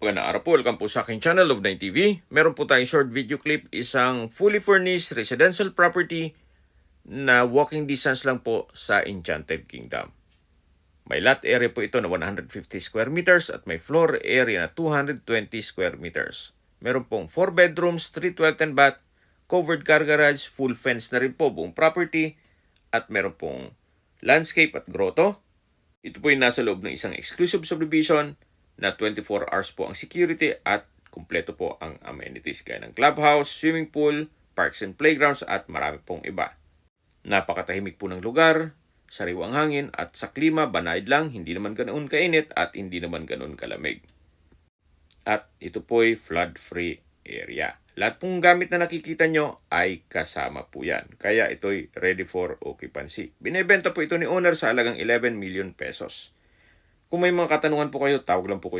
Magandang araw po, welcome po sa aking channel, Love9 TV. Meron po tayong short video clip, isang fully furnished residential property na walking distance lang po sa Enchanted Kingdom. May lot area po ito na 150 square meters at may floor area na 220 square meters. Meron pong 4 bedrooms, 3 toilet and bath, covered car garage, full fence na rin po buong property at meron pong landscape at grotto. Ito po yung nasa loob ng isang exclusive subdivision na 24 hours po ang security at kumpleto po ang amenities gaya ng clubhouse, swimming pool, parks and playgrounds at marami pong iba. Napakatahimik po ng lugar, sariwang hangin at sa klima banayad lang, hindi naman ganoon kainit at hindi naman ganoon kalamig. At ito po ay flood-free area. Lahat pong gamit na nakikita nyo ay kasama po yan. Kaya ito'y ready for occupancy. Binebenta po ito ni owner sa halagang 11 million pesos. Kung may mga katanungan po kayo, tawag lang po kayo